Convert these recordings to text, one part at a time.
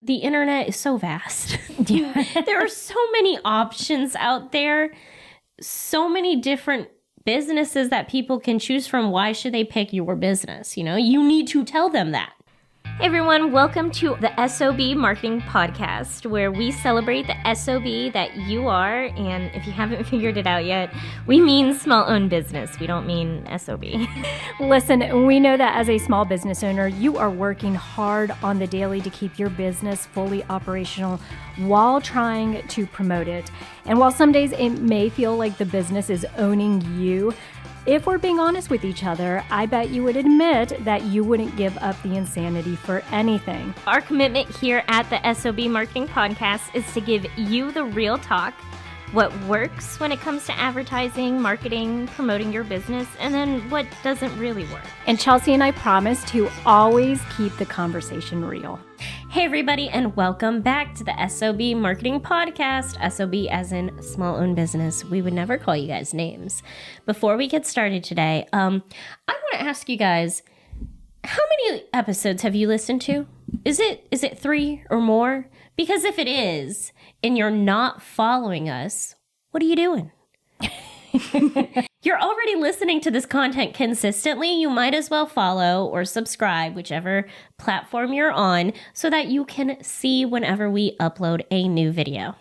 The internet is so vast. There are so many options out there, so many different businesses that people can choose from. Why should they pick your business? You need to tell them that. Hey everyone, welcome to the S.O.B Marketing Podcast, where we celebrate the S.O.B that you are. And if you haven't figured it out yet, we mean small-owned business. We don't mean S.O.B. Listen, we know that as a small business owner, you are working hard on the daily to keep your business fully operational while trying to promote it. And while some days it may feel like the business is owning you, if we're being honest with each other, I bet you would admit that you wouldn't give up the insanity for anything. Our commitment here at the S.O.B Marketing Podcast is to give you the real talk, what works when it comes to advertising, marketing, promoting your business, and then what doesn't really work. And Chelsea and I promise to always keep the conversation real. Hey everybody, and welcome back to the S.O.B Marketing Podcast. S.O.B as in small-owned business. We would never call you guys names. Before we get started today, I want to ask you guys, how many episodes have you listened to? Is it 3 or more? Because if it is, and you're not following us, what are you doing? You're already listening to this content consistently. You might as well follow or subscribe, whichever platform you're on, so that you can see whenever we upload a new video.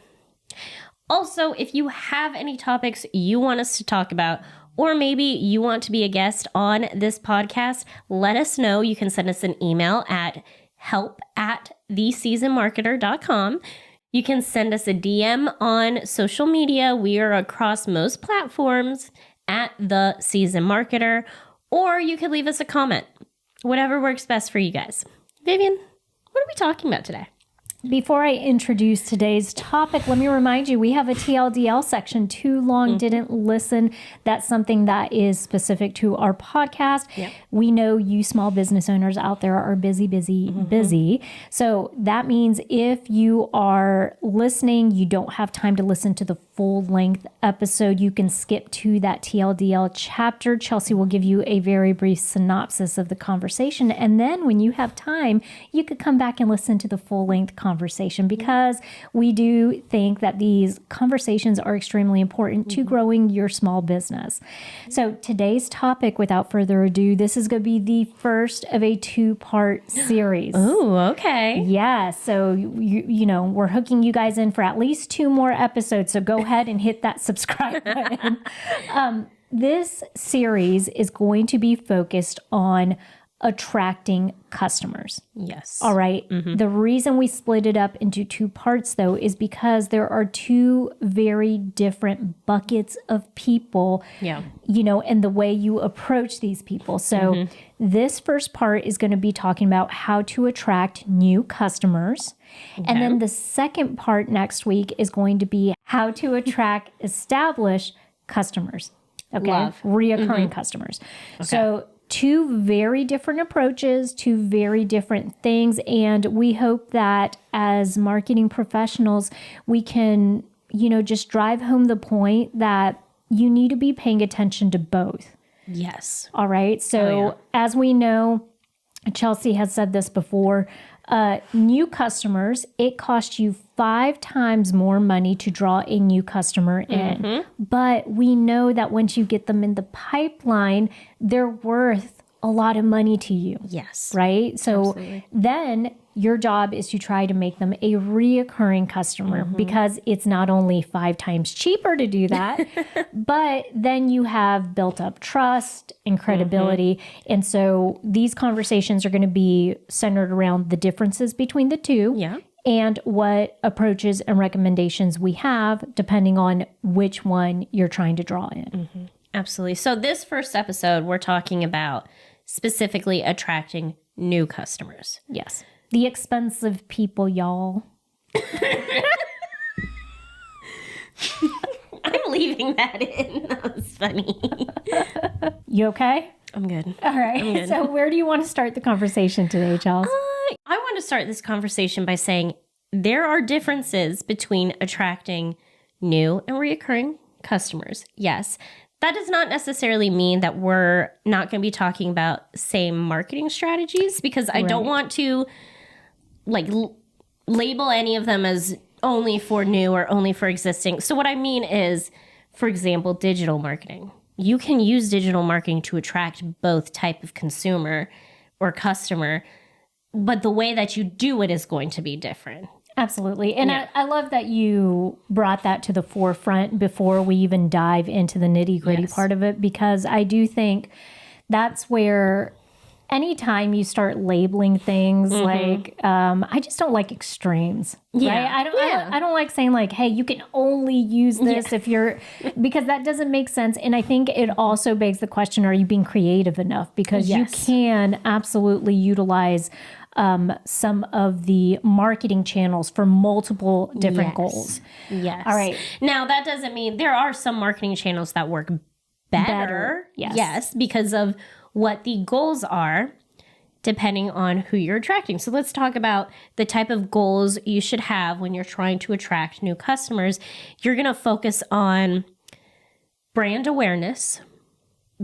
Also, if you have any topics you want us to talk about, or maybe you want to be a guest on this podcast, let us know. You can send us an email at help@theseasonmarketer.com. You can send us a DM on social media. We are across most platforms at The Season Marketer, or you could leave us a comment. Whatever works best for you guys. Vivian, what are we talking about today? Before I introduce today's topic, let me remind you, we have a TLDL section, Too Long Didn't Listen. That's something that is specific to our podcast. Yep. We know you small business owners out there are busy. So that means if you are listening, you don't have time to listen to the full length episode, you can skip to that TLDL chapter. Chelsea will give you a very brief synopsis of the conversation. And then when you have time, you could come back and listen to the full length conversation, because we do think that these conversations are extremely important to growing your small business. So today's topic, without further ado, this is going to be the first of a 2-part series. Oh, okay. Yeah. So, you know, we're hooking you guys in for at least 2 more episodes. So go ahead and hit that subscribe button. This series is going to be focused on attracting customers. Yes. All right. The reason we split it up into 2 parts, though, is because there are 2 very different buckets of people, you know, and the way you approach these people. So this first part is going to be talking about how to attract new customers. Okay. And then the second part next week is going to be how to attract established customers. Okay. Reoccurring customers. Okay. So 2 very different approaches, 2 very different things. And we hope that as marketing professionals, we can, you know, just drive home the point that you need to be paying attention to both. Yes. All right. So as we know, Chelsea has said this before, new customers, it costs you 5 times more money to draw a new customer in. But we know that once you get them in the pipeline, they're worth a lot of money to you. Yes. Right? So then your job is to try to make them a reoccurring customer, because it's not only 5 times cheaper to do that, but then you have built up trust and credibility. And so these conversations are going to be centered around the differences between the 2. Yeah. And what approaches and recommendations we have depending on which one you're trying to draw in. Absolutely. So this first episode, we're talking about specifically attracting new customers. Yes. The expensive people, y'all. I'm leaving that in. That was funny. You okay? I'm good. All right. I'm good. So where do you want to start the conversation today, Charles? I want to start this conversation by saying there are differences between attracting new and reoccurring customers. Yes. That does not necessarily mean that we're not going to be talking about same marketing strategies, because I don't want to label any of them as only for new or only for existing. So what I mean is, for example, digital marketing. You can use digital marketing to attract both type of consumer or customer, but the way that you do it is going to be different. Absolutely. And I love that you brought that to the forefront before we even dive into the nitty-gritty part of it, because I do think that's where anytime you start labeling things like, I just don't like extremes, right? I don't like saying like, hey, you can only use this if you're, because that doesn't make sense. And I think it also begs the question, are you being creative enough? Because you can absolutely utilize some of the marketing channels for multiple different goals. Yes. All right. Now, that doesn't mean there are some marketing channels that work better. Yes. Because of what the goals are, depending on who you're attracting. So let's talk about the type of goals you should have when you're trying to attract new customers. You're going to focus on brand awareness,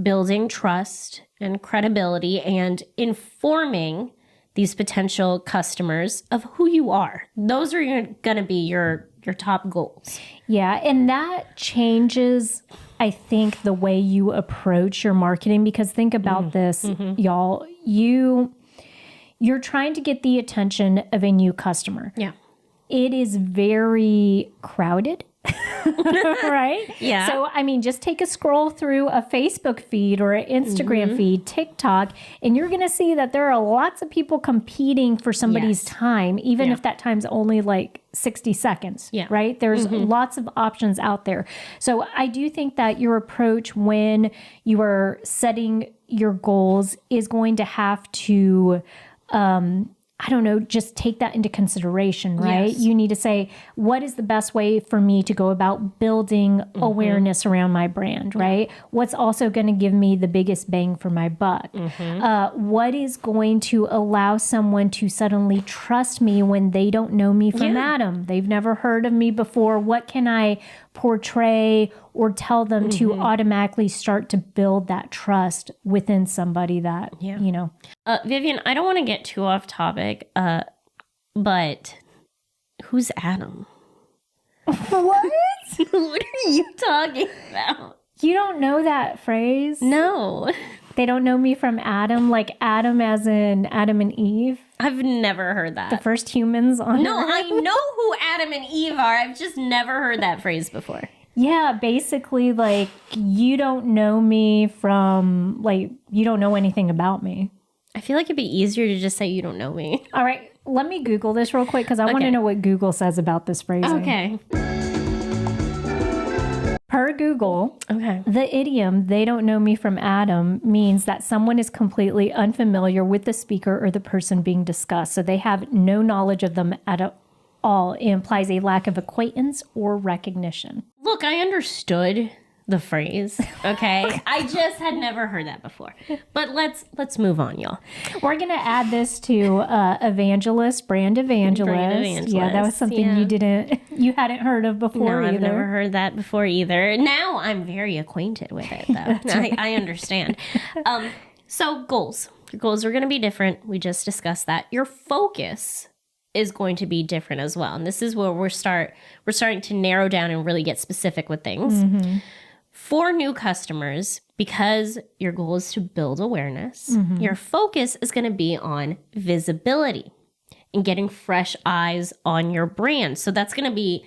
building trust and credibility, and informing these potential customers of who you are. Those are going to be your top goals. Yeah, and that changes, I think, the way you approach your marketing, because think about this, y'all. You're trying to get the attention of a new customer. Yeah. It is very crowded. Right? Yeah. So, I mean, just take a scroll through a Facebook feed or an Instagram feed, TikTok, and you're going to see that there are lots of people competing for somebody's time, even if that time's only like 60 seconds, right? There's lots of options out there. So I do think that your approach when you are setting your goals is going to have to, I don't know, just take that into consideration, right? You need to say, what is the best way for me to go about building awareness around my brand, right? What's also going to give me the biggest bang for my buck? What is going to allow someone to suddenly trust me when they don't know me from Adam? They've never heard of me before. What can I portray or tell them to automatically start to build that trust within somebody that, you know. Vivian, I don't want to get too off topic, but who's Adam? What? What are you talking about? You don't know that phrase? No. They don't know me from Adam, like Adam as in Adam and Eve? I've never heard that. The first humans on No, Earth? I know who Adam and Eve are. I've just never heard that phrase before. Yeah, basically, like, you don't know me from, like, you don't know anything about me. I feel like it'd be easier to just say you don't know me. All right, let me Google this real quick because I want to know what Google says about this phrasing. Okay. Per Google, Okay. the idiom, they don't know me from Adam, means that someone is completely unfamiliar with the speaker or the person being discussed. So they have no knowledge of them at all. It implies a lack of acquaintance or recognition. Look, I understood the phrase, okay? I just had never heard that before. But let's move on, y'all. We're going to add this to brand evangelist. Yeah, that was something you hadn't heard of before No, either. I've never heard that before either. Now I'm very acquainted with it, though. I understand. So goals. Your goals are going to be different. We just discussed that. Your focus is going to be different as well. And this is where we're starting to narrow down and really get specific with things. For new customers, because your goal is to build awareness, your focus is going to be on visibility and getting fresh eyes on your brand. So that's going to be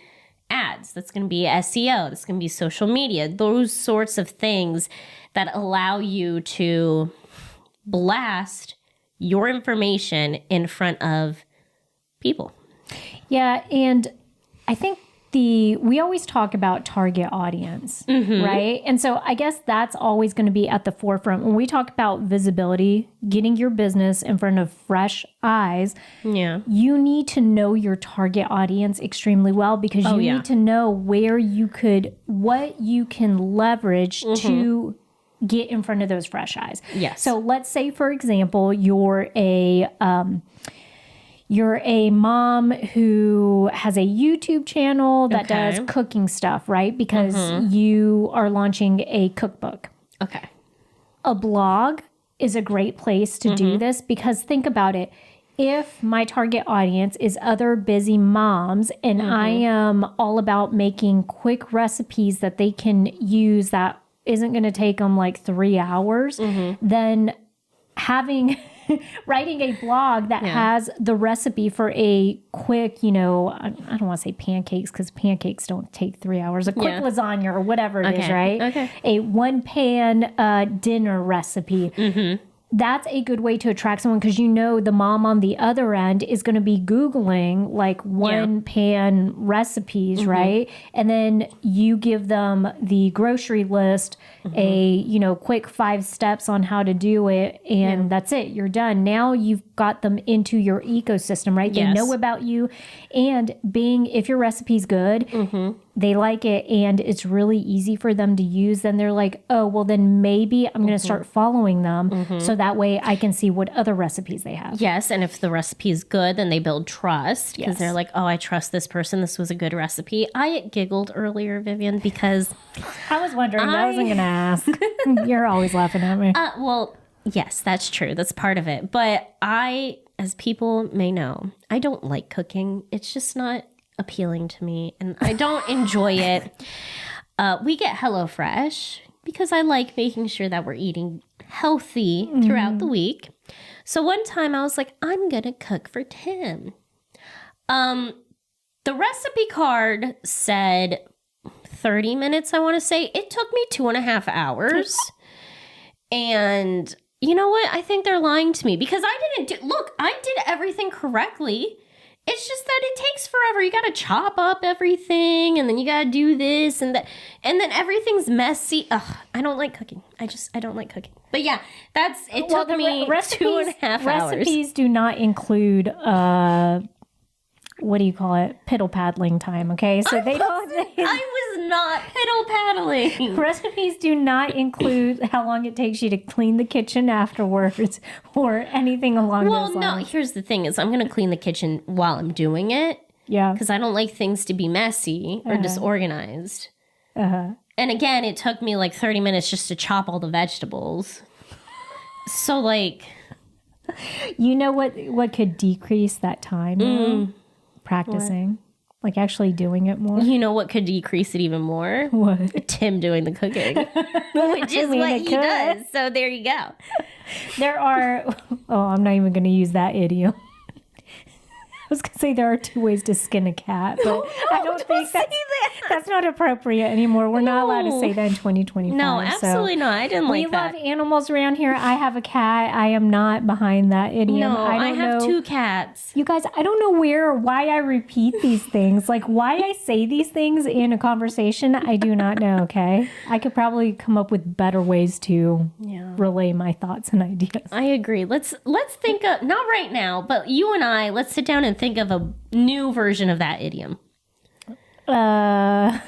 ads, that's going to be SEO, that's going to be social media, those sorts of things that allow you to blast your information in front of people. Yeah, and I think we always talk about target audience, right? And so I guess that's always going to be at the forefront. When we talk about visibility, getting your business in front of fresh eyes, you need to know your target audience extremely well, because you need to know what you can leverage to get in front of those fresh eyes. Yes. So let's say, for example, you're a mom who has a YouTube channel that does cooking stuff, right? Because you are launching a cookbook. Okay. A blog is a great place to do this, because think about it. if my target audience is other busy moms and I am all about making quick recipes that they can use that isn't going to take them like 3 hours, then writing a blog that has the recipe for a quick, I don't want to say pancakes because pancakes don't take 3 hours, a quick lasagna or whatever it is, right? Okay. A one pan dinner recipe. That's a good way to attract someone because the mom on the other end is going to be Googling like one pan recipes, right? And then you give them the grocery list, a, quick 5 steps on how to do it. And that's it. You're done. Now you've got them into your ecosystem, right? They know about you. And if your recipe's good, they like it and it's really easy for them to use, then they're like, oh, well, then maybe I'm going to start following them so that way I can see what other recipes they have. Yes, and if the recipe is good, then they build trust because they're like, oh, I trust this person. This was a good recipe. I giggled earlier, Vivian, because I was wondering, I wasn't going to ask. You're always laughing at me. Well, yes, that's true. That's part of it. But as people may know, I don't like cooking. It's just not appealing to me and I don't enjoy it. We get HelloFresh because I like making sure that we're eating healthy throughout the week. So one time I was like, I'm gonna cook for Tim. The recipe card said 30 minutes, I want to say. It took me 2.5 hours. And you know what? I think they're lying to me because I did everything correctly. It's just that it takes forever. You got to chop up everything and then you got to do this and that. And then everything's messy. Ugh, I don't like cooking. I don't like cooking. But yeah, it took me 2.5 hours. Recipes do not include, what do you call it? Piddle paddling time. Okay. So I was not piddle paddling. Recipes do not include how long it takes you to clean the kitchen afterwards or anything along those lines. Well, no, here's the thing is I'm going to clean the kitchen while I'm doing it. Yeah. Because I don't like things to be messy or disorganized. And again, it took me like 30 minutes just to chop all the vegetables. So like... You know what could decrease that time? Practicing. What? Like actually doing it more. You know what could decrease it even more? What? Tim doing the cooking. Which is what he does. So there you go. I'm not even going to use that idiom. I was going to say there are 2 ways to skin a cat, but I don't think that's not appropriate anymore. We're not allowed to say that in 2025. No, absolutely not. I didn't like that. We love animals around here. I have a cat. I am not behind that idiom. No, I have 2 cats. You guys, I don't know where or why I repeat these things. Like why I say these things in a conversation, I do not know, okay? I could probably come up with better ways to relay my thoughts and ideas. I agree. Let's think of, not right now, but you and I, let's sit down and think of a new version of that idiom. Yes.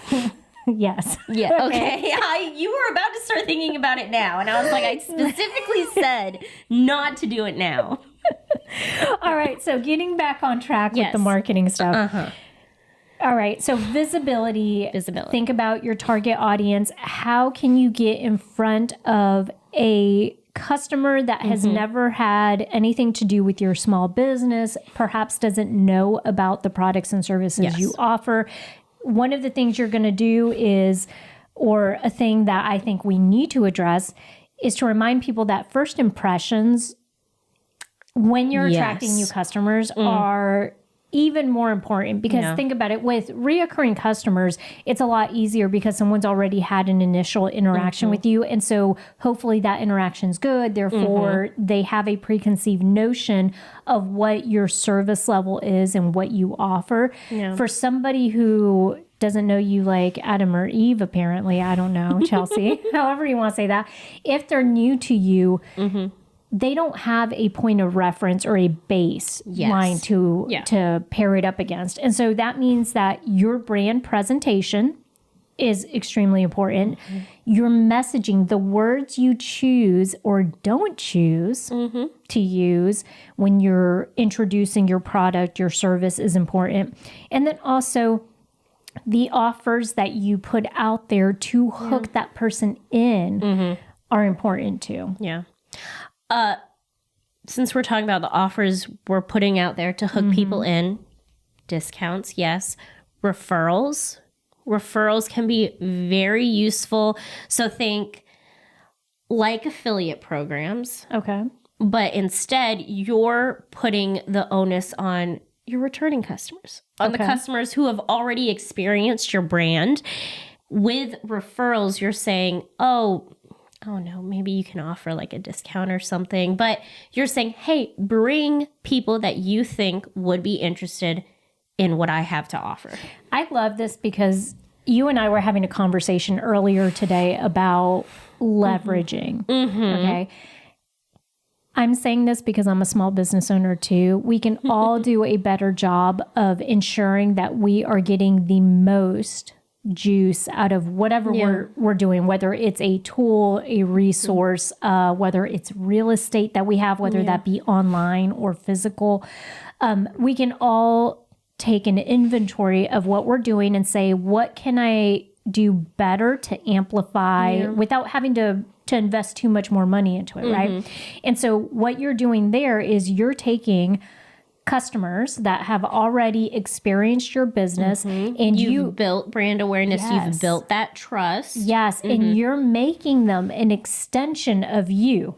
Yeah. Okay. You were about to start thinking about it now, and I was like, I specifically said not to do it now. All right. So getting back on track with the marketing stuff. All right. So visibility. Think about your target audience. How can you get in front of a customer that has never had anything to do with your small business, perhaps doesn't know about the products and services you offer? One of the things you're going to do is, or a thing that I think we need to address, is to remind people that first impressions, when you're attracting new customers, are even more important because think about it, with reoccurring customers, it's a lot easier because someone's already had an initial interaction with you. And so hopefully that interaction's good. Therefore, they have a preconceived notion of what your service level is and what you offer. Yeah. For somebody who doesn't know you like Adam or Eve, apparently, I don't know, Chelsea, however you want to say that, if they're new to you, they don't have a point of reference or a baseline to pair it up against. And so that means that your brand presentation is extremely important. Your messaging, the words you choose or don't choose to use when you're introducing your product, your service is important. And then also the offers that you put out there to hook that person in are important too. Yeah. since we're talking about the offers we're putting out there to hook people in, discounts, yes. Referrals. Referrals can be very useful. So think like affiliate programs. Okay. But instead, you're putting the onus on your returning customers, on the customers who have already experienced your brand. With referrals, you're saying, oh no, maybe you can offer like a discount or something. But you're saying, hey, bring people that you think would be interested in what I have to offer. I love this because you and I were having a conversation earlier today about leveraging. Okay. I'm saying this because I'm a small business owner too. We can all do a better job of ensuring that we are getting the most juice out of whatever we're doing, whether it's a tool, a resource, whether it's real estate that we have, whether that be online or physical. We can all take an inventory of what we're doing and say, what can I do better to amplify without having to invest too much more money into it, right? And so what you're doing there is you're taking customers that have already experienced your business and you've built brand awareness, you've built that trust. Yes, and you're making them an extension of you.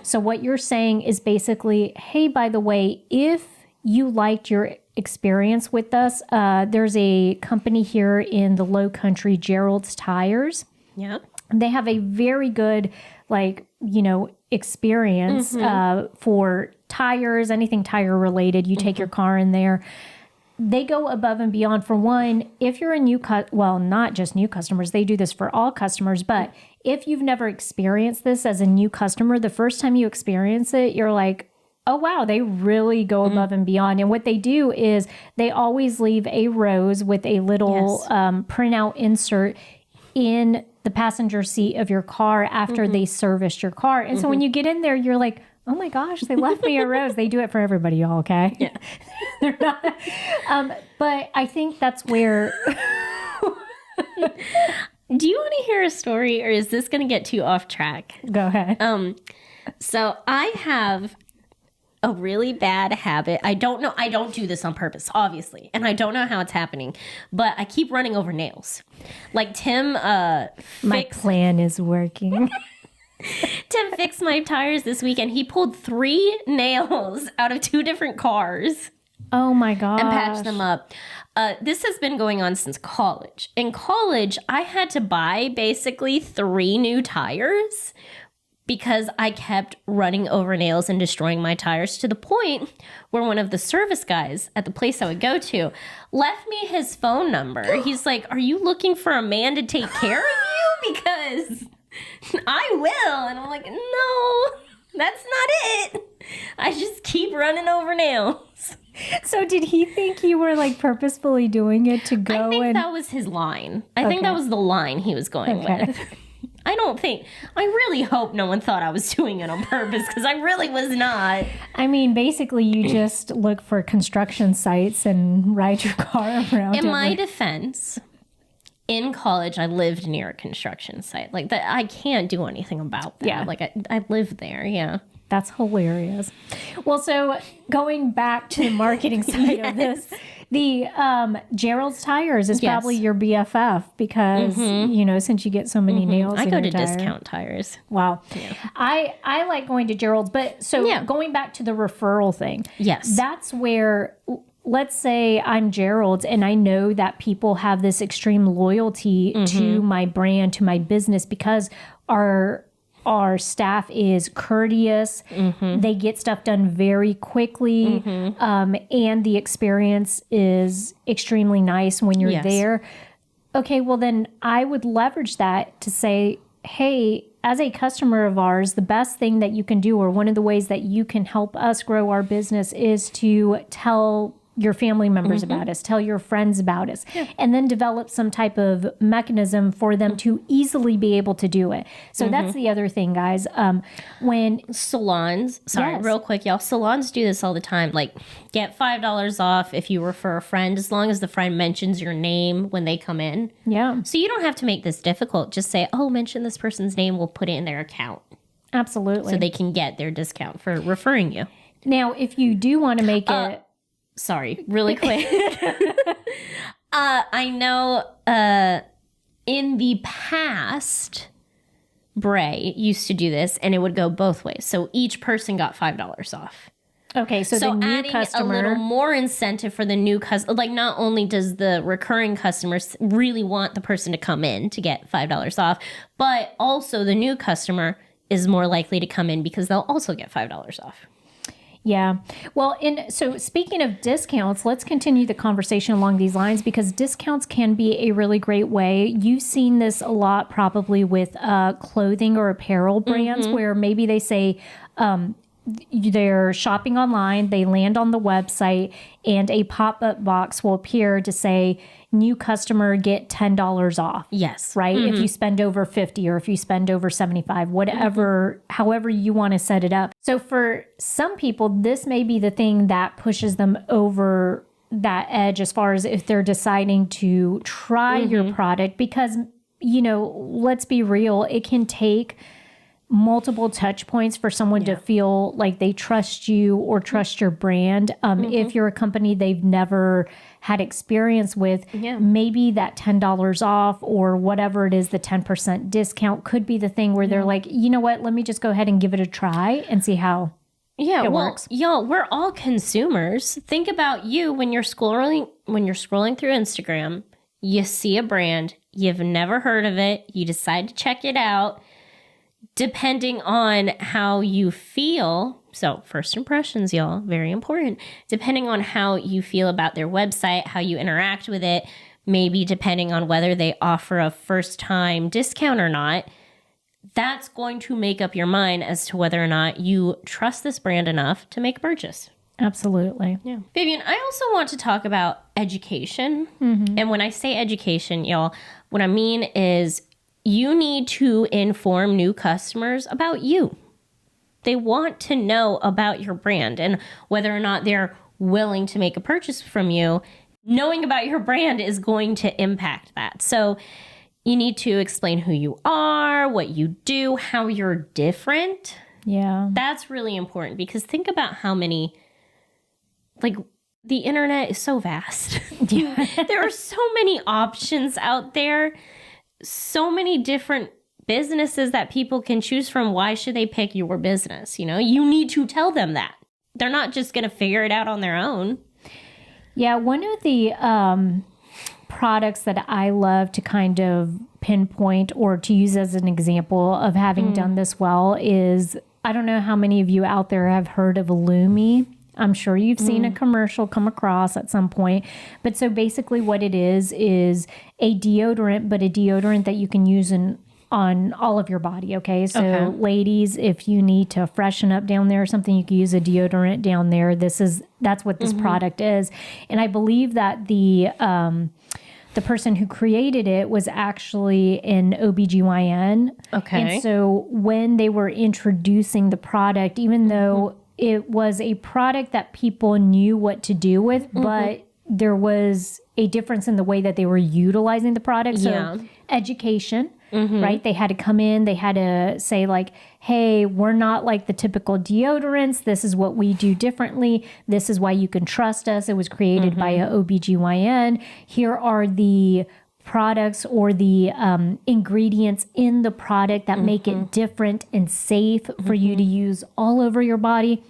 So what you're saying is basically, hey, by the way, if you liked your experience with us, there's a company here in the Low Country, Gerald's Tires. Yeah. They have a very good, experience for tires, anything tire related. You take your car in there. They go above and beyond. For one, if you're a not just new customers, they do this for all customers. But if you've never experienced this as a new customer, the first time you experience it, you're like, oh, wow, they really go above and beyond. And what they do is they always leave a rose with a little printout insert in the passenger seat of your car after they serviced your car. And so when you get in there, you're like, oh my gosh, they left me a rose. They do it for everybody, y'all, okay? Yeah. They're not. But I think that's where... Do you want to hear a story, or is this going to get too off track? Go ahead. So I have a really bad habit. I don't know. I don't do this on purpose, obviously. And I don't know how it's happening. But I keep running over nails. Like Tim my plan is working. Tim fixed my tires this weekend. He pulled 3 nails out of 2 different cars. Oh my gosh. And patched them up. This has been going on since college. In college, I had to buy basically 3 new tires because I kept running over nails and destroying my tires, to the point where one of the service guys at the place I would go to left me his phone number. He's like, are you looking for a man to take care of you? Because I will. And I'm like, no, that's not it. I just keep running over nails. So did he think you were like purposefully doing it to go? I think that was his line. I think that was the line he was going with. I really hope no one thought I was doing it on purpose, because I really was not. I mean, basically you just look for construction sites and ride your car around. In my defense, in college, I lived near a construction site. Like that, I can't do anything about that. Yeah. Like I lived there. Yeah. That's hilarious. Well, so going back to the marketing side of this, the Gerald's Tires is probably your BFF because, since you get so many nails I in go your to tire. Discount Tires. Wow. Yeah. I like going to Gerald's, but going back to the referral thing. Yes. That's where... Let's say I'm Gerald's and I know that people have this extreme loyalty to my brand, to my business, because our staff is courteous. They get stuff done very quickly. And the experience is extremely nice when you're there. Okay, well then I would leverage that to say, hey, as a customer of ours, the best thing that you can do, or one of the ways that you can help us grow our business, is to tell your family members about us, tell your friends about us, and then develop some type of mechanism for them to easily be able to do it. So that's the other thing, guys. When salons, real quick, y'all, salons do this all the time. Like, get $5 off if you refer a friend, as long as the friend mentions your name when they come in. Yeah. So you don't have to make this difficult. Just say, oh, mention this person's name. We'll put it in their account. Absolutely. So they can get their discount for referring you. Now, if you do want to make it... Sorry, really quick. I know in the past, Bray used to do this, and it would go both ways. So each person got $5 off. Okay, so the new adding customer... a little more incentive for the new customer. Like, not only does the recurring customers really want the person to come in to get $5 off, but also the new customer is more likely to come in because they'll also get $5 off. Yeah. Well, so speaking of discounts, let's continue the conversation along these lines because discounts can be a really great way. You've seen this a lot probably with clothing or apparel brands where maybe they say they're shopping online, they land on the website, and a pop-up box will appear to say, new customer get $10 off. Yes. Right? If you spend over 50 or if you spend over 75, whatever, however you want to set it up. So for some people, this may be the thing that pushes them over that edge as far as if they're deciding to try your product because, you know, let's be real, it can take multiple touch points for someone to feel like they trust you or trust your brand. If you're a company they've never had experience with, maybe that $10 off or whatever it is, the 10% discount could be the thing where they're like, you know what, let me just go ahead and give it a try and see how it works. Y'all, we're all consumers. Think about you when you're scrolling through Instagram, you see a brand, you've never heard of it, you decide to check it out. Depending on how you feel, so first impressions, y'all, very important. Depending on how you feel about their website, how you interact with it, maybe depending on whether they offer a first-time discount or not, that's going to make up your mind as to whether or not you trust this brand enough to make a purchase. Absolutely. Yeah. Vivian, I also want to talk about education. And when I say education, y'all, what I mean is you need to inform new customers about you. They want to know about your brand and whether or not they're willing to make a purchase from you. Knowing about your brand is going to impact that. So you need to explain who you are, what you do, how you're different. Yeah. That's really important because think about how many, like, the internet is so vast. There are so many options out there. So many different businesses that people can choose from. Why should they pick your business? You know, you need to tell them that. They're not just going to figure it out on their own. Yeah, one of the products that I love to kind of pinpoint or to use as an example of having done this well is, I don't know how many of you out there have heard of 𝘠𝘢𝘬𝘕. I'm sure you've seen a commercial come across at some point. But so basically what it is a deodorant, but a deodorant that you can use on all of your body, okay? So ladies, if you need to freshen up down there or something, you can use a deodorant down there. That's what this product is. And I believe that the person who created it was actually an OB/GYN. Okay. And so when they were introducing the product, even though it was a product that people knew what to do with, but there was a difference in the way that they were utilizing the product. So education, right? They had to come in, they had to say like, hey, we're not like the typical deodorants. This is what we do differently. This is why you can trust us. It was created by a OB/GYN. Here are the products or the ingredients in the product that make it different and safe for you to use all over your body.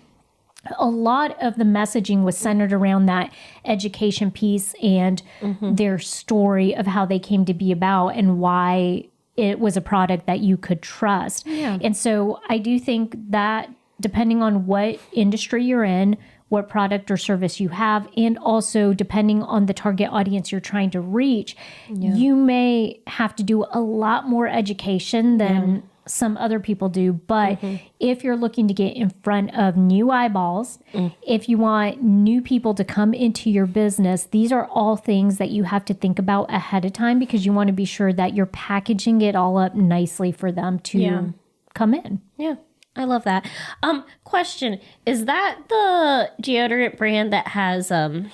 A lot of the messaging was centered around that education piece and their story of how they came to be about and why it was a product that you could trust. Yeah. And so I do think that depending on what industry you're in, what product or service you have, and also depending on the target audience you're trying to reach, you may have to do a lot more education than some other people do. But if you're looking to get in front of new eyeballs, if you want new people to come into your business, these are all things that you have to think about ahead of time because you want to be sure that you're packaging it all up nicely for them to come in. Yeah. I love that. Question, is that the deodorant brand that has a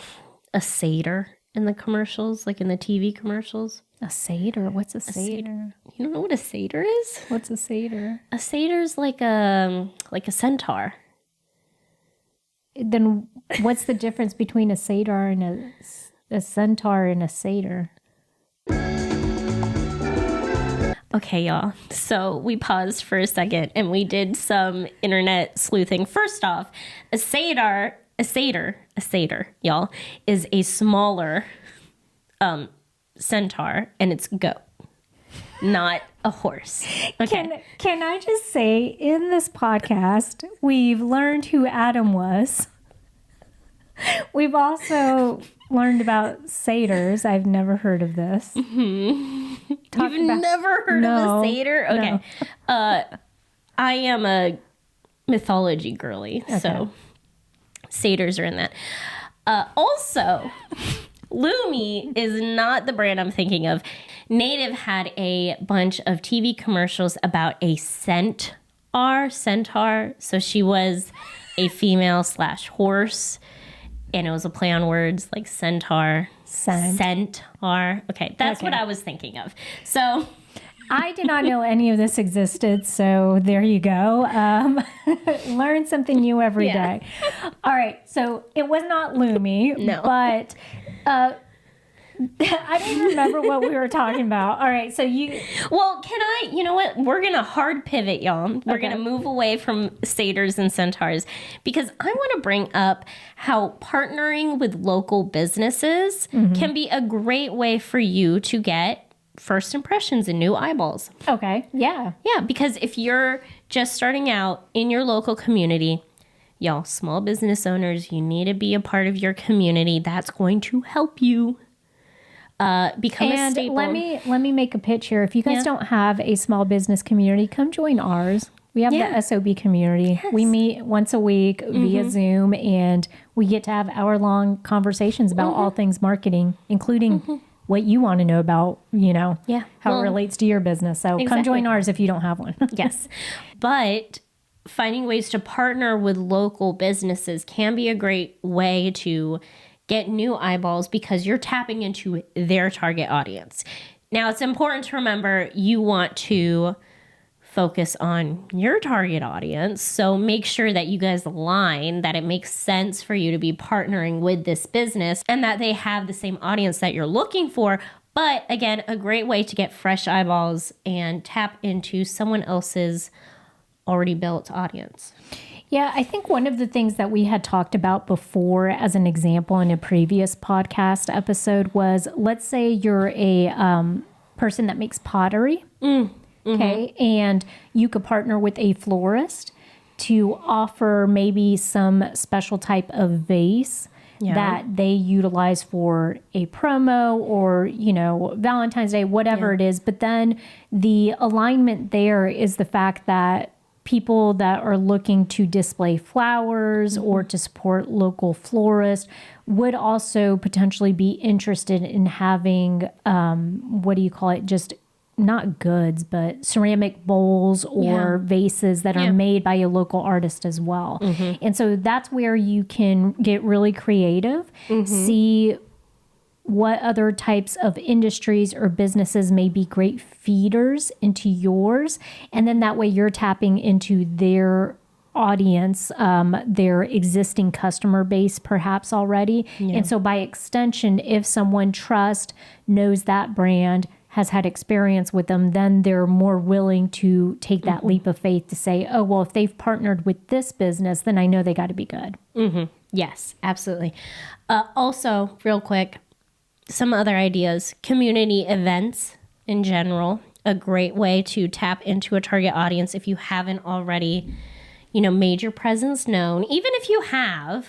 satyr in the commercials, like in the TV commercials? A satyr? What's a satyr? You don't know what a satyr is? What's a satyr? A satyr's like a centaur. Then what's the difference between a satyr and a centaur and a satyr? Okay, y'all. So we paused for a second and we did some internet sleuthing. First off, a satyr, y'all, is a smaller centaur, and it's a goat, not a horse. Okay. Can I just say, in this podcast, we've learned who Adam was. We've also learned about satyrs. I've never heard of this. Mm-hmm. You've never heard of a satyr? Okay. No. I am a mythology girly, so satyrs are in that. Also, Lumi is not the brand I'm thinking of. Native had a bunch of TV commercials about a centaur. So she was a female / horse. And it was a play on words like centaur. Centaur. Okay, that's what I was thinking of. So I did not know any of this existed. So there you go. Learn something new every day. All right. So it was not Lumi. No. But I don't remember what we were talking about. All right. So Well, you know what? We're going to hard pivot, y'all. We're going to move away from satyrs and centaurs because I want to bring up how partnering with local businesses can be a great way for you to get first impressions and new eyeballs. Okay. Yeah. Yeah. Because if you're just starting out in your local community, y'all, small business owners, you need to be a part of your community. That's going to help you become a staple. Let me make a pitch here. If you guys don't have a small business community, come join ours. We have the S.O.B community. Yes. We meet once a week via Zoom, and we get to have hour-long conversations about all things marketing, including what you want to know about, how it relates to your business. So come join ours if you don't have one. Yes. But finding ways to partner with local businesses can be a great way to get new eyeballs because you're tapping into their target audience. Now, it's important to remember you want to focus on your target audience. So make sure that you guys align, that it makes sense for you to be partnering with this business and that they have the same audience that you're looking for. But again, a great way to get fresh eyeballs and tap into someone else's already built audience. Yeah, I think one of the things that we had talked about before as an example in a previous podcast episode was, let's say you're a person that makes pottery, okay, and you could partner with a florist to offer maybe some special type of vase that they utilize for a promo or, Valentine's Day, whatever it is. But then the alignment there is the fact that people that are looking to display flowers or to support local florists would also potentially be interested in having, just not goods, but ceramic bowls or vases that are made by a local artist as well. And so that's where you can get really creative, see what other types of industries or businesses may be great feeders into yours. And then that way you're tapping into their audience, their existing customer base perhaps already. And so by extension, if someone knows that brand, has had experience with them, then they're more willing to take that leap of faith to say, oh, well, if they've partnered with this business, then I know they got to be good. Yes, absolutely. Also, real quick, some other ideas. Community events in general, a great way to tap into a target audience if you haven't already, made your presence known. Even if you have,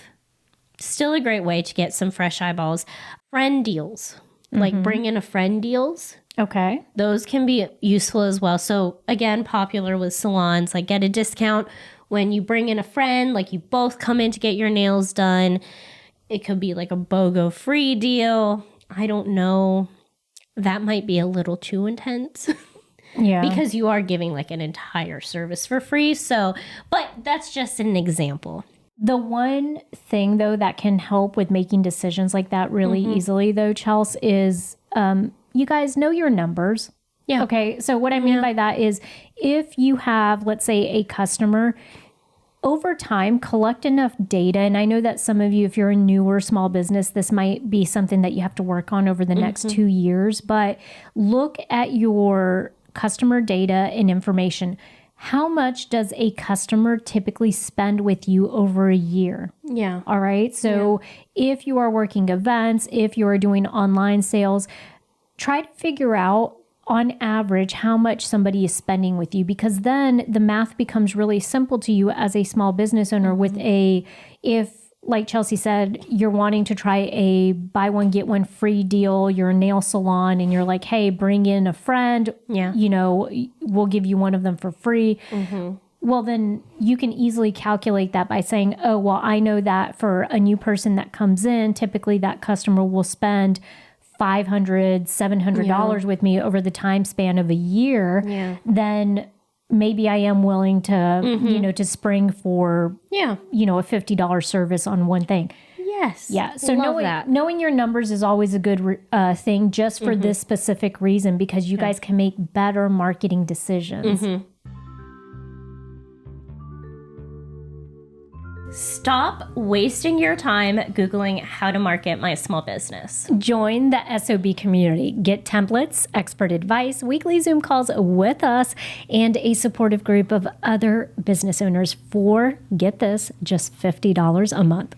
still a great way to get some fresh eyeballs. Friend deals, like bring in a friend deals. Okay. Those can be useful as well. So again, popular with salons, like get a discount when you bring in a friend, like you both come in to get your nails done. It could be like a BOGO free deal. I don't know. That might be a little too intense. Yeah. Because you are giving like an entire service for free. So, but that's just an example. The one thing, though, that can help with making decisions like that really easily, though, Chelsea, is you guys know your numbers. Yeah. Okay. So what I mean by that is if you have, let's say, a customer, over time, collect enough data. And I know that some of you, if you're a newer small business, this might be something that you have to work on over the next 2 years. But look at your customer data and information. How much does a customer typically spend with you over a year? Yeah. All right. So if you are working events, if you are doing online sales, try to figure out on average how much somebody is spending with you, because then the math becomes really simple to you as a small business owner with if, like Chelsea said, you're wanting to try a buy one, get one free deal, you're a nail salon and you're like, hey, bring in a friend, we'll give you one of them for free. Well, then you can easily calculate that by saying, oh, well, I know that for a new person that comes in, typically that customer will spend $500, $700 with me over the time span of a year. Then maybe I am willing to, to spring for, a $50 service on one thing. Yes. Yeah. So knowing your numbers is always a good thing just for this specific reason, because you guys can make better marketing decisions. Stop wasting your time Googling how to market my small business. Join the S.O.B community. Get templates, expert advice, weekly Zoom calls with us, and a supportive group of other business owners for, get this, just $50 a month.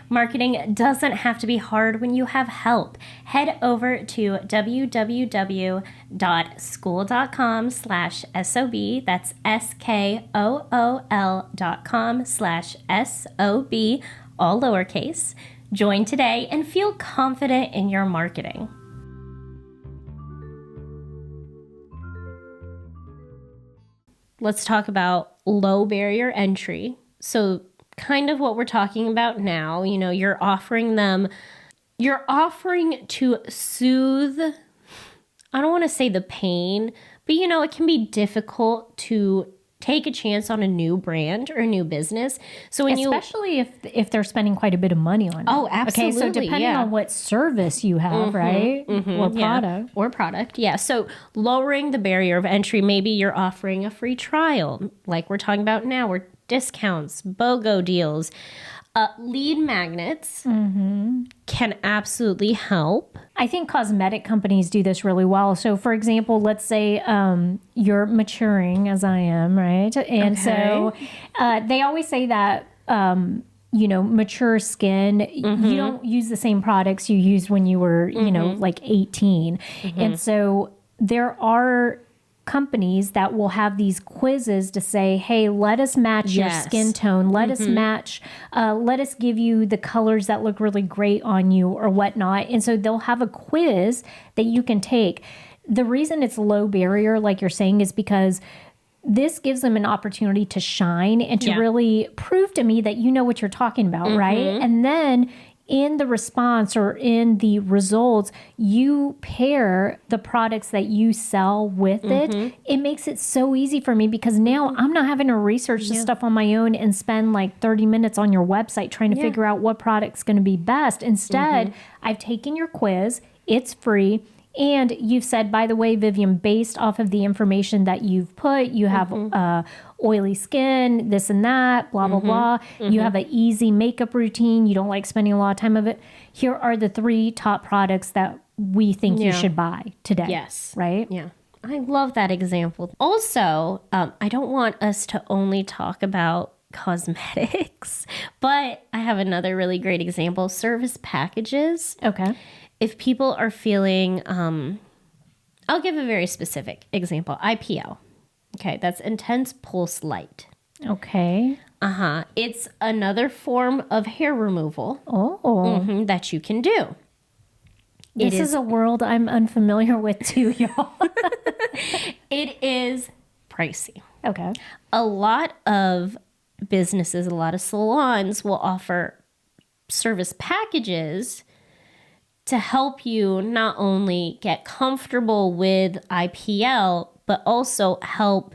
Marketing doesn't have to be hard when you have help. Head over to www.school.com/SOB. That's SKOOL.com/SOB, all lowercase. Join today and feel confident in your marketing. Let's talk about low barrier entry. So kind of what we're talking about now, you're offering to soothe, I don't want to say the pain, but it can be difficult to take a chance on a new brand or a new business. So especially if they're spending quite a bit of money on it. Oh, absolutely. Okay, so depending on what service you have, right? Or product. Or product, yeah. So lowering the barrier of entry, maybe you're offering a free trial, like we're talking about now, or discounts, BOGO deals. Lead magnets can absolutely help. I think cosmetic companies do this really well. So, for example, let's say you're maturing, as I am, right? And so they always say that, mature skin, you don't use the same products you used when you were, like 18. And so there are companies that will have these quizzes to say, hey, let us match your skin tone. Let us match, let us give you the colors that look really great on you or whatnot. And so they'll have a quiz that you can take. The reason it's low barrier, like you're saying, is because this gives them an opportunity to shine and to really prove to me that you know what you're talking about, right? And then in the response or in the results, you pair the products that you sell with it. It makes it so easy for me because now I'm not having to research the stuff on my own and spend like 30 minutes on your website trying to figure out what product's going to be best. Instead, I've taken your quiz. It's free. And you've said, by the way, Vivian, based off of the information that you've put, you have oily skin, this and that, blah, blah, blah. You have an easy makeup routine. You don't like spending a lot of time of it. Here are the 3 top products that we think you should buy today. Yes. Right? Yeah. I love that example. Also, I don't want us to only talk about cosmetics, but I have another really great example, service packages. Okay. If people are feeling, I'll give a very specific example, IPL. Okay, that's intense pulse light. Okay. It's another form of hair removal that you can do. This is a world I'm unfamiliar with too, y'all. It is pricey. Okay. A lot of businesses, a lot of salons will offer service packages to help you not only get comfortable with IPL, but also help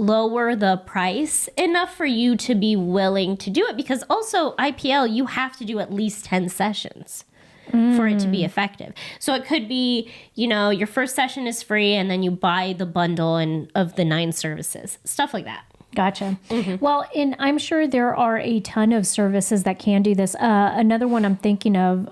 lower the price enough for you to be willing to do it, because also IPL, you have to do at least 10 sessions for it to be effective. So it could be, your first session is free and then you buy the bundle of the 9 services, stuff like that. Gotcha. Well, and I'm sure there are a ton of services that can do this. Another one I'm thinking of,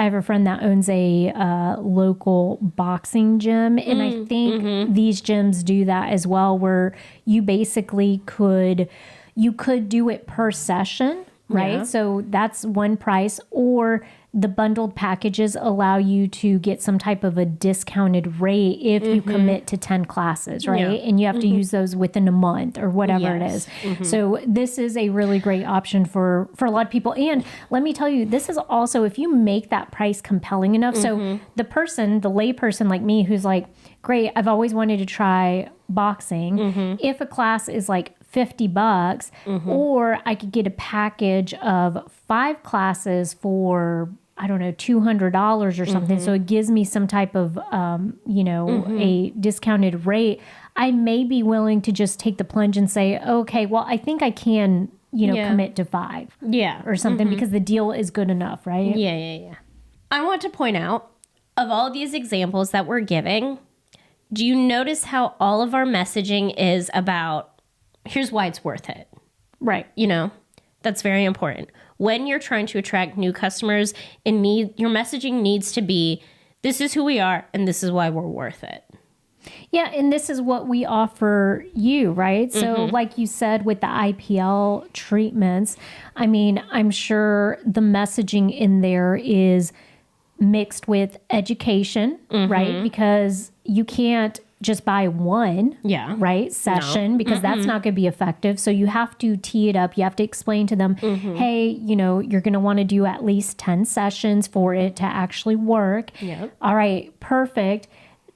I have a friend that owns a local boxing gym, and I think these gyms do that as well, where you basically could do it per session, right? Yeah. So that's one price, or the bundled packages allow you to get some type of a discounted rate if you commit to 10 classes, right? Yeah. And you have to use those within a month or whatever it Yes. is. So this is a really great option for a lot of people. And let me tell you, this is also, if you make that price compelling enough. So the lay person like me, who's like, great, I've always wanted to try boxing. If a class is like $50, or I could get a package of 5 classes for, I don't know, $200 or something. So it gives me some type of, a discounted rate. I may be willing to just take the plunge and say, okay, well, I think I can, commit to 5 or something because the deal is good enough, right? Yeah. I want to point out, of all these examples that we're giving, do you notice how all of our messaging is about, here's why it's worth it? Right. That's very important. When you're trying to attract new customers, your messaging needs to be, this is who we are and this is why we're worth it. Yeah, and this is what we offer you, right? So like you said, with the IPL treatments, I mean, I'm sure the messaging in there is mixed with education, right? Because you can't just buy one, right, session, because that's not going to be effective. So you have to tee it up. You have to explain to them, hey, you're going to want to do at least 10 sessions for it to actually work. Yep. All right, perfect.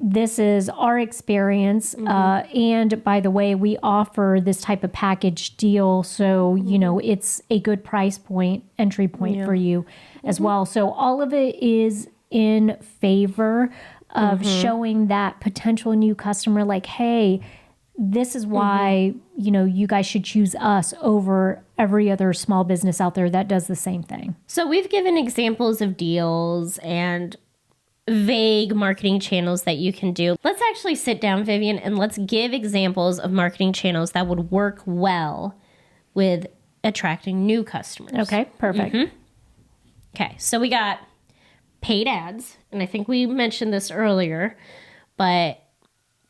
This is our experience. And by the way, we offer this type of package deal. So, it's a good price point, entry point for you as well. So all of it is in favor of showing that potential new customer, like, hey, this is why, you guys should choose us over every other small business out there that does the same thing. So we've given examples of deals and vague marketing channels that you can do. Let's actually sit down, Vivian, and let's give examples of marketing channels that would work well with attracting new customers. Okay, perfect. Okay, so we got paid ads, and I think we mentioned this earlier, but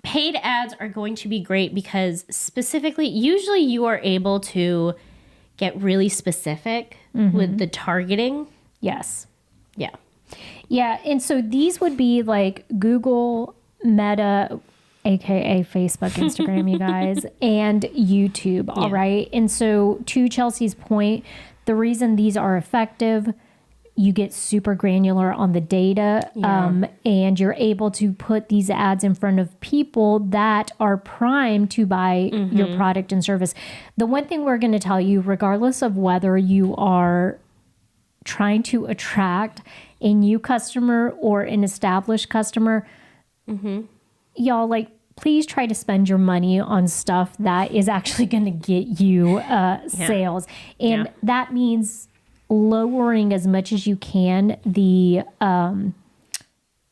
paid ads are going to be great because specifically, usually you are able to get really specific with the targeting. Yes. Yeah. Yeah, and so these would be like Google, Meta, aka Facebook, Instagram, you guys, and YouTube, all right? And so to Chelsea's point, the reason these are effective, you get super granular on the data, and you're able to put these ads in front of people that are primed to buy your product and service. The one thing we're going to tell you, regardless of whether you are trying to attract a new customer or an established customer, y'all, like, please try to spend your money on stuff that is actually going to get you sales. And that means lowering as much as you can the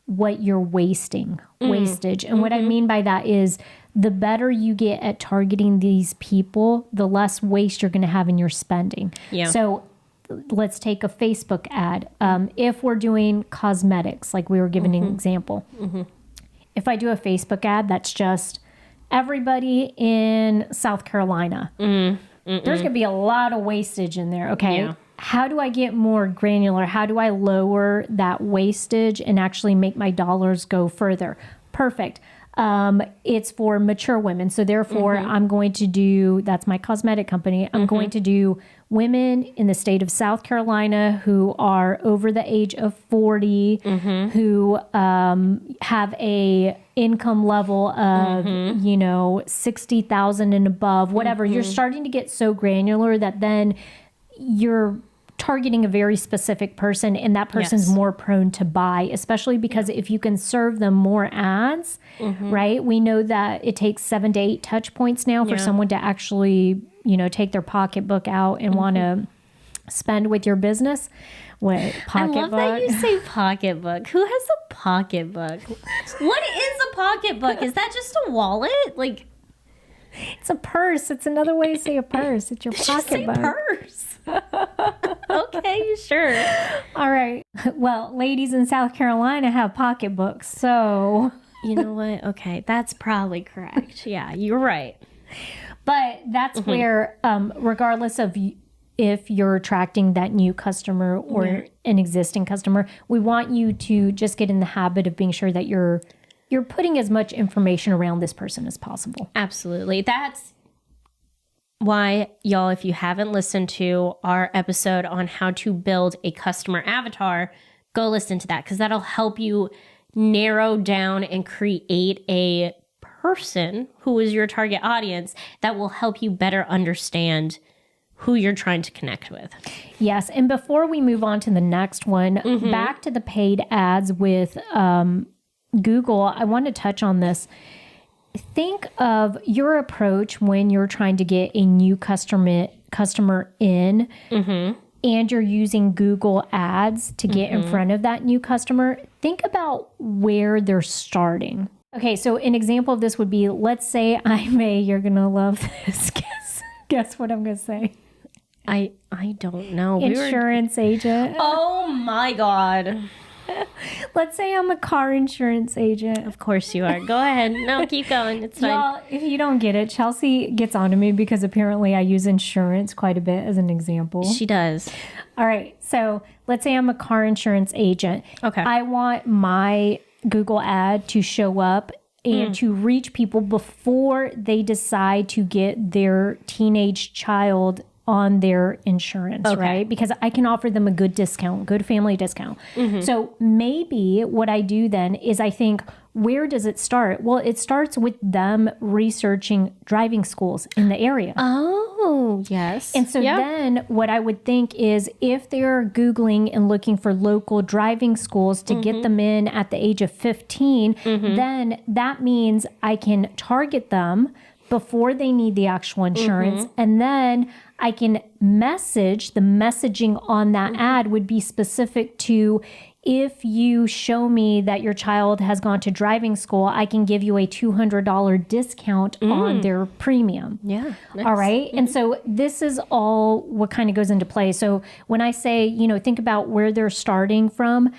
what you're wastage. And what I mean by that is, the better you get at targeting these people, the less waste you're going to have in your spending. So let's take a Facebook ad. If we're doing cosmetics, like we were giving an example, if I do a Facebook ad that's just everybody in South Carolina, there's going to be a lot of wastage in there. Okay. How do I get more granular? How do I lower that wastage and actually make my dollars go further? Perfect. It's for mature women. So therefore, I'm going to do, that's my cosmetic company. I'm going to do women in the state of South Carolina who are over the age of 40, who have a income level of, 60,000 and above, whatever. You're starting to get so granular that then you're targeting a very specific person, and that person's more prone to buy, especially because if you can serve them more ads, right? We know that it takes 7 to 8 touch points now for someone to actually, take their pocketbook out and want to spend with your business. What, pocketbook? I love that you say pocketbook. Who has a pocketbook? What is a pocketbook? Is that just a wallet? Like, it's a purse. It's another way to say a purse. It's your pocketbook. Purse. Okay, sure. All right. Well, ladies in South Carolina have pocketbooks, so you know what? Okay, that's probably correct. Yeah, you're right. But that's where, regardless of if you're attracting that new customer or an existing customer, we want you to just get in the habit of being sure that you're putting as much information around this person as possible. Absolutely. That's why, y'all, if you haven't listened to our episode on how to build a customer avatar, go listen to that, because that'll help you narrow down and create a person who is your target audience that will help you better understand who you're trying to connect with. Yes. And before we move on to the next one, back to the paid ads with Google, I want to touch on this. Think of your approach when you're trying to get a new customer in and you're using Google ads to get in front of that new customer. Think about where they're starting. Okay, so an example of this would be, let's say you're going to love this. Guess what I'm going to say? I don't know. Insurance agent. Oh my God. Let's say I'm a car insurance agent. Of course you are. Go ahead. No, keep going. It's fine. Y'all, if you don't get it, Chelsea gets on to me because apparently I use insurance quite a bit as an example. She does. All right. So let's say I'm a car insurance agent. Okay. I want my Google ad to show up and to reach people before they decide to get their teenage child on their insurance, right? Because I can offer them a good discount, good family discount. So maybe what I do then is I think, where does it start? Well, it starts with them researching driving schools in the area. Oh, yes. And so then what I would think is, if they're Googling and looking for local driving schools to get them in at the age of 15, then that means I can target them before they need the actual insurance. And then I can message, the messaging on that ad would be specific to, if you show me that your child has gone to driving school, I can give you a $200 discount on their premium. Yeah. Nice. All right. And so this is all what kind of goes into play. So when I say, think about where they're starting from,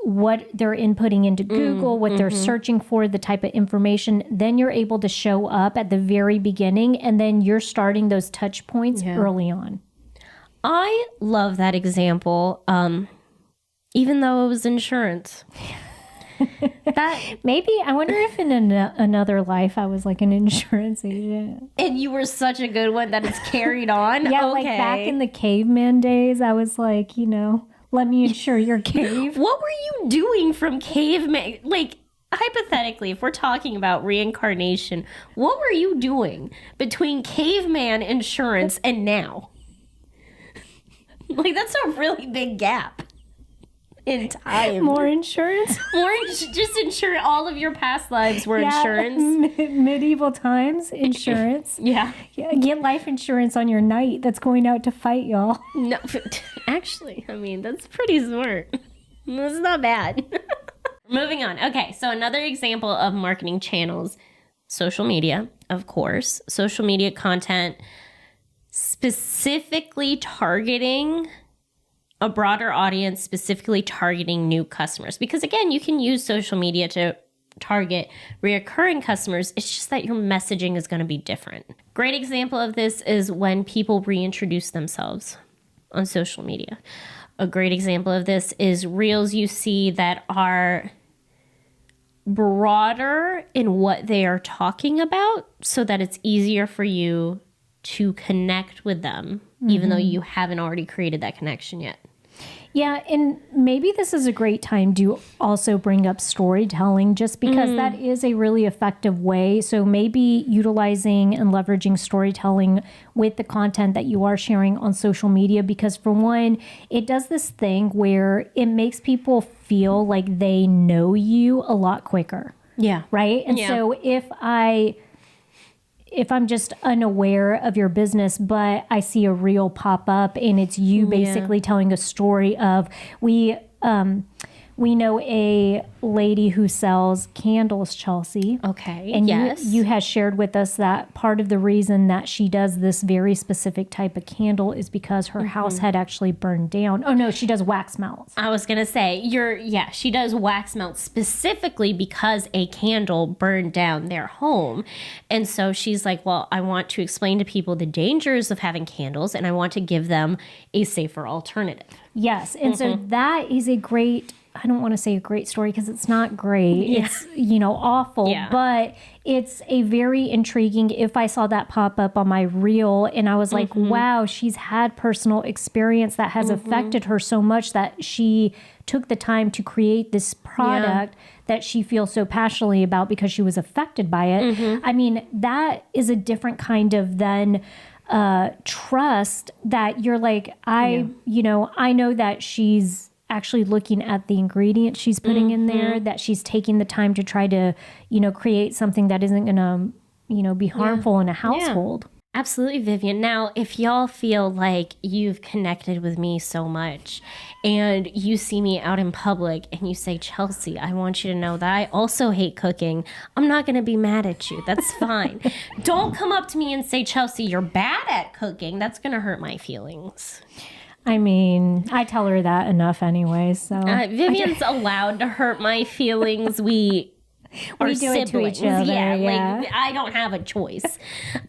what they're inputting into Google, what they're searching for, the type of information, then you're able to show up at the very beginning, and then you're starting those touch points early on. I love that example, even though it was insurance. Maybe, I wonder if in another life I was like an insurance agent. And you were such a good one that it's carried on? Yeah, like back in the caveman days, I was like, let me insure your cave. What were you doing from caveman? Like, hypothetically, if we're talking about reincarnation, what were you doing between caveman insurance and now? Like, that's a really big gap in time. More insurance? Just insure all of your past lives were insurance. Medieval times, insurance. Yeah. Get life insurance on your knight that's going out to fight, y'all. No, actually, I mean, that's pretty smart. That's not bad. Moving on. Okay, so another example of marketing channels, social media, of course. Social media content specifically targeting a broader audience, specifically targeting new customers. Because again, you can use social media to target reoccurring customers. It's just that your messaging is going to be different. Great example of this is when people reintroduce themselves on social media. A great example of this is reels you see that are broader in what they are talking about, so that it's easier for you to connect with them, even though you haven't already created that connection yet. Yeah, and maybe this is a great time to also bring up storytelling, just because that is a really effective way. So maybe utilizing and leveraging storytelling with the content that you are sharing on social media, because for one, it does this thing where it makes people feel like they know you a lot quicker. Yeah. Right? And so if I'm just unaware of your business, but I see a reel pop up and it's you basically telling a story of, we know a lady who sells candles, Chelsea. Okay. And yes. you had shared with us that part of the reason that she does this very specific type of candle is because her house had actually burned down. Oh no, she does wax melts. I was going to say, she does wax melts specifically because a candle burned down their home. And so she's like, well, I want to explain to people the dangers of having candles, and I want to give them a safer alternative. Yes. And so that is a great, I don't want to say a great story because it's not great. Yeah. It's, awful, but it's a very intriguing. If I saw that pop up on my reel and I was like, wow, she's had personal experience that has affected her so much that she took the time to create this product that she feels so passionately about because she was affected by it. I mean, that is a different kind of then trust that you're like, I know that she's actually looking at the ingredients she's putting in there, that she's taking the time to try to, create something that isn't going to, be harmful in a household. Yeah. Absolutely, Vivian. Now, if y'all feel like you've connected with me so much and you see me out in public and you say, Chelsea, I want you to know that I also hate cooking, I'm not going to be mad at you. That's fine. Don't come up to me and say, Chelsea, you're bad at cooking. That's going to hurt my feelings. I mean, I tell her that enough anyway, so. Vivian's allowed to hurt my feelings. We do siblings. It to each other. Like, I don't have a choice.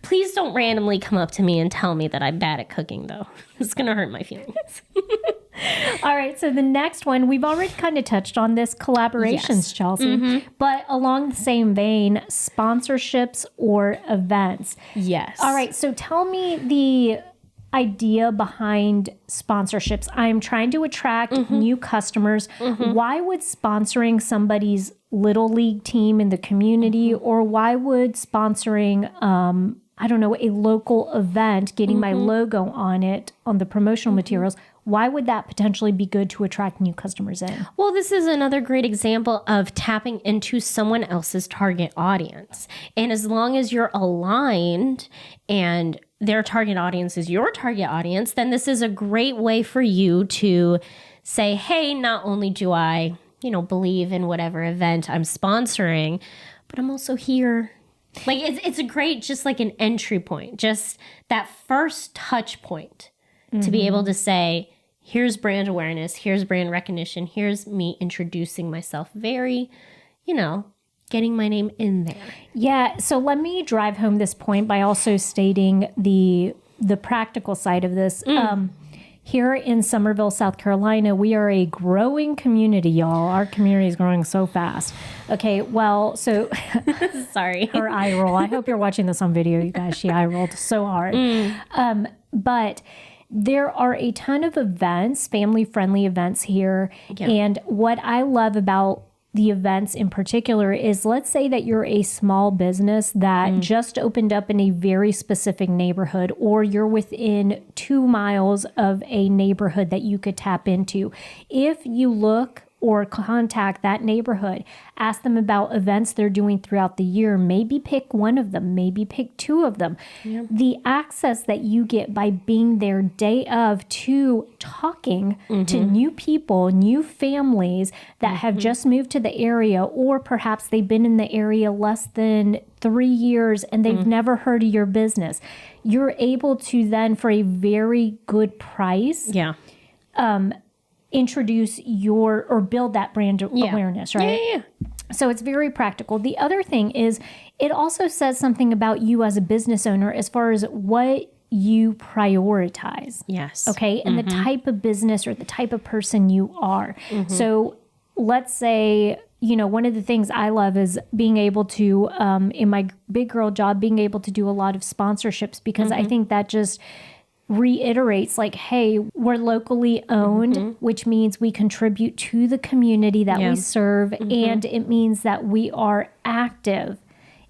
Please don't randomly come up to me and tell me that I'm bad at cooking, though. It's going to hurt my feelings. All right, so the next one, we've already kind of touched on this, collaborations, Chelsea. But along the same vein, sponsorships or events. Yes. All right, so tell me the idea behind sponsorships. I'm trying to attract new customers. Why would sponsoring somebody's little league team in the community, or why would sponsoring, a local event, getting my logo on it, on the promotional materials, why would that potentially be good to attract new customers in? Well, this is another great example of tapping into someone else's target audience. And as long as you're aligned and their target audience is your target audience, then this is a great way for you to say, hey, not only do I, believe in whatever event I'm sponsoring, but I'm also here. Like, it's a great, just like an entry point, just that first touch point to be able to say, here's brand awareness, here's brand recognition, here's me introducing myself, very, getting my name in there. Yeah, so let me drive home this point by also stating the practical side of this. Here in Summerville, South Carolina, we are a growing community, y'all. Our community is growing so fast. Okay, well, so sorry. Her eye roll. I hope you're watching this on video, you guys. She eye rolled so hard. But there are a ton of events, family-friendly events here. Yeah. And what I love about the events in particular is, let's say that you're a small business that just opened up in a very specific neighborhood, or you're within 2 miles of a neighborhood that you could tap into. If you look or contact that neighborhood, ask them about events they're doing throughout the year, maybe pick one of them, maybe pick 2 of them. Yeah. The access that you get by being there day of to talking to new people, new families that have just moved to the area, or perhaps they've been in the area less than 3 years and they've never heard of your business. You're able to then, for a very good price, introduce or build that brand awareness, right? Yeah. So it's very practical. The other thing is, it also says something about you as a business owner as far as what you prioritize. Yes. Okay. And the type of business or the type of person you are. So let's say, one of the things I love is being able to, in my big girl job, being able to do a lot of sponsorships, because I think that just reiterates like, hey, we're locally owned, which means we contribute to the community that we serve. And it means that we are active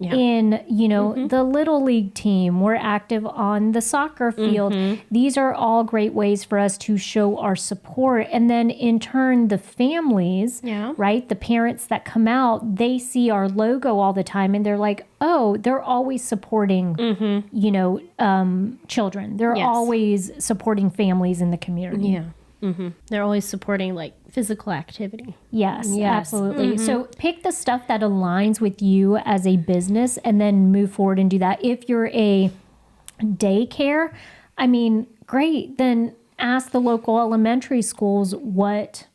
in, you know, the little league team. We're active on the soccer field. These are all great ways for us to show our support. And then in turn, the families, right, the parents that come out, they see our logo all the time and they're like, oh, they're always supporting, you know, children. They're always supporting families in the community. They're always supporting like physical activity. Yes, absolutely. So pick the stuff that aligns with you as a business and then move forward and do that. If you're a daycare, I mean, great. Then ask the local elementary schools what,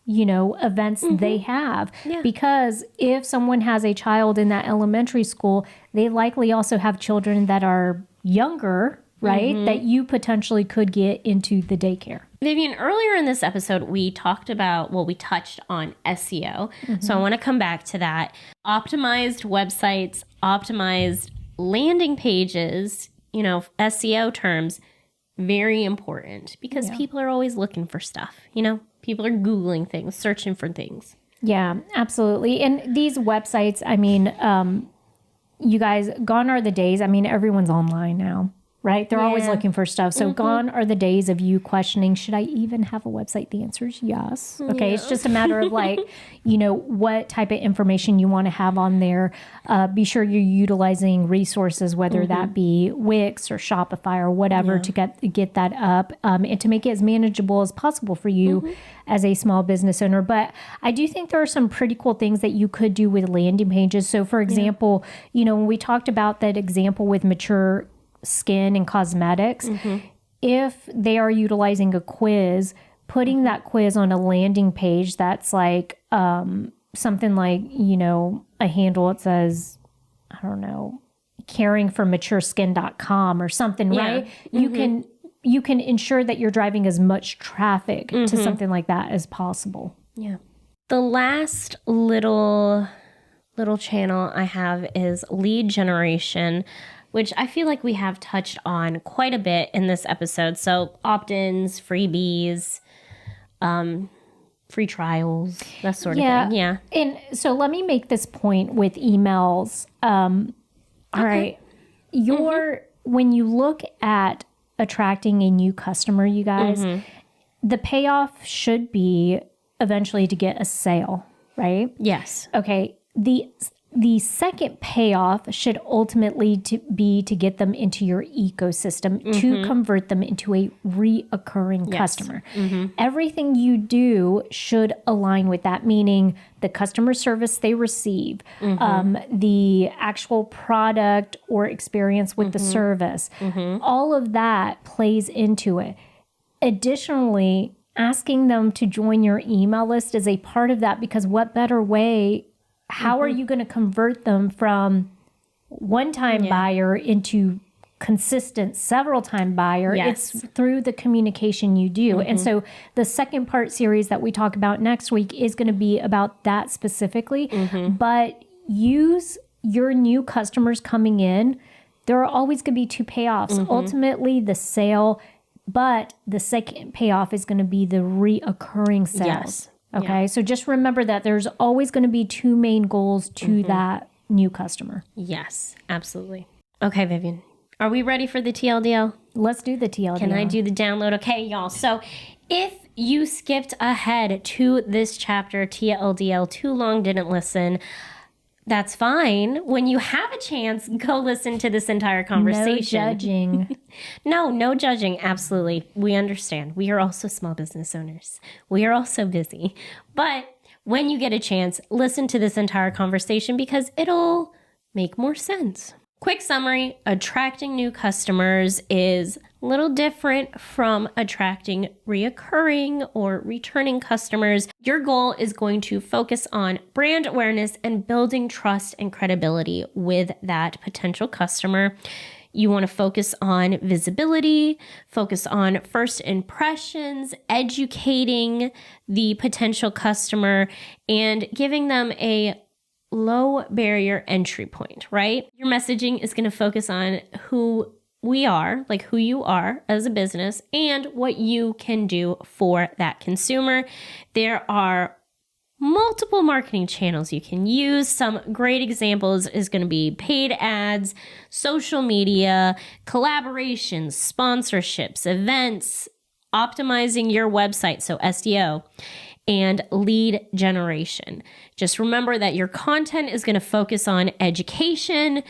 you know, events they have. Because if someone has a child in that elementary school, they likely also have children that are younger, right? That you potentially could get into the daycare. Vivian, earlier in this episode, we talked about, well, we touched on SEO. So I want to come back to that. Optimized websites, optimized landing pages, you know, SEO terms, very important because people are always looking for stuff. You know, people are Googling things, searching for things. Yeah, absolutely. And these websites, I mean, you guys, gone are the days. I mean, everyone's online now. Right? They're always looking for stuff. So gone are the days of you questioning, should I even have a website? The answer is yes. Okay. It's just a matter of like, you know, what type of information you want to have on there. Be sure you're utilizing resources, whether that be Wix or Shopify or whatever to get that up and to make it as manageable as possible for you as a small business owner. But I do think there are some pretty cool things that you could do with landing pages. So for example, you know, when we talked about that example with mature skin and cosmetics, if they are utilizing a quiz, putting that quiz on a landing page that's like something like, you know, a handle that says, I don't know, caringformatureskin.com or something, right? You can ensure that you're driving as much traffic to something like that as possible. The last little channel I have is lead generation, which I feel like we have touched on quite a bit in this episode. So opt-ins, freebies, free trials, that sort of thing. Yeah. And so let me make this point with emails. All right. When you look at attracting a new customer, you guys, the payoff should be eventually to get a sale, right? Yes. Okay. The second payoff should ultimately be to get them into your ecosystem, to convert them into a reoccurring customer. Everything you do should align with that, meaning the customer service they receive, the actual product or experience with the service. All of that plays into it. Additionally, asking them to join your email list is a part of that, because what better way, how are you going to convert them from one-time buyer into consistent several-time buyer? It's through the communication you do. And so the second part series that we talk about next week is going to be about that specifically. But use your new customers coming in. There are always going to be two payoffs. Ultimately, the sale, but the second payoff is going to be the reoccurring sales. Okay, so just remember that there's always going to be two main goals to that new customer. Yes, absolutely. Okay, Vivian, are we ready for the TLDL? Let's do the TLDL. Can I do the download? Okay, y'all. So if you skipped ahead to this chapter, TLDL, too long didn't listen, that's fine. When you have a chance, go listen to this entire conversation. No judging. No judging. Absolutely. We understand. We are also small business owners. We are also busy. But when you get a chance, listen to this entire conversation because it'll make more sense. Quick summary, attracting new customers is a little different from attracting reoccurring or returning customers. Your goal is going to focus on brand awareness and building trust and credibility with that potential customer. You want to focus on visibility, focus on first impressions, educating the potential customer, and giving them a low barrier entry point, right? Your messaging is going to focus on who we are, like who you are as a business, and what you can do for that consumer. There are multiple marketing channels you can use. Some great examples is going to be paid ads, social media, collaborations, sponsorships, events, optimizing your website, so SEO, and lead generation. Just remember that your content is going to focus on education,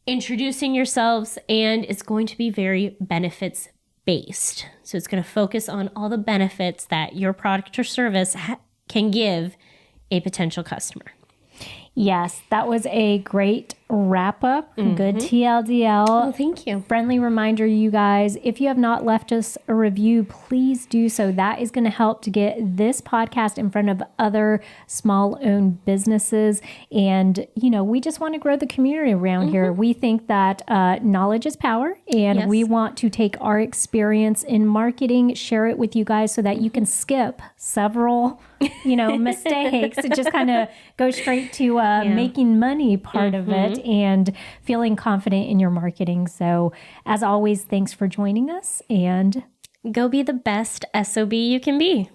introducing yourselves, and it's going to be very benefits based. So it's going to focus on all the benefits that your product or service can give a potential customer. Yes, that was a great wrap up. Good TLDL. Oh, thank you. Friendly reminder, you guys, if you have not left us a review, please do so. That is going to help to get this podcast in front of other small owned businesses. And, you know, we just want to grow the community around here. We think that knowledge is power, and we want to take our experience in marketing, share it with you guys so that you can skip several, you know, mistakes and just kind of go straight to making money part of it and feeling confident in your marketing. So as always, thanks for joining us, and go be the best SOB you can be.